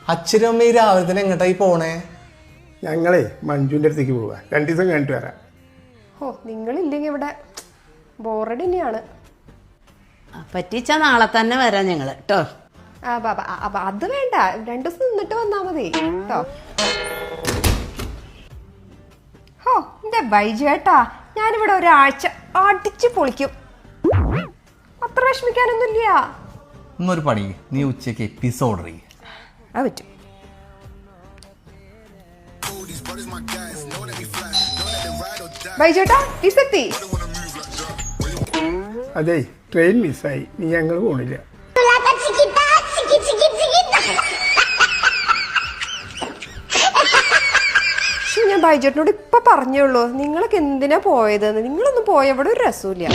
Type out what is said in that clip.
അച്ഛനും അമ്മയും രാവിലെ തന്നെ എങ്ങോട്ടായി പോണേ? ഞങ്ങളെ മഞ്ജുവിൻ്റെ അടുത്തേക്ക് പോവാ, 2 ദിവസം കഴിഞ്ഞിട്ട് വരാം. ഓ നിങ്ങളില്ലെങ്കിൽ ഇവിടെ ബോറടി തന്നെയാണ്. പറ്റിച്ച നാളെ തന്നെ വരാം ഞങ്ങൾ കേട്ടോ. അത് വേണ്ട, 2 ദിവസം നിന്നിട്ട് വന്നാ മതി കേട്ടോ. ഹോ എന്റെ ബൈജേട്ടാ, ഞാനിവിടെ ഒരാഴ്ച അടിച്ചു പൊളിക്കും, അത്ര വിഷമിക്കാനൊന്നുമില്ല. എന്നൊരു പണി, നീ ഉച്ചയ്ക്ക് പിസ്സ ഓർഡർ ചെയ്യും. അത് പറ്റും. ബൈജേട്ടാ പിസെത്തി. അതെ, ട്രെയിൻ മിസ്സായി, നീ ഞങ്ങൾ പോണില്ല. ഞാൻ ബൈജേട്ടനോട് ഇപ്പൊ പറഞ്ഞോളൂ, നിങ്ങളൊക്കെ എന്തിനാ പോയതെന്ന്. നിങ്ങളൊന്നും പോയ ഇവിടെ ഒരു രസമില്ല.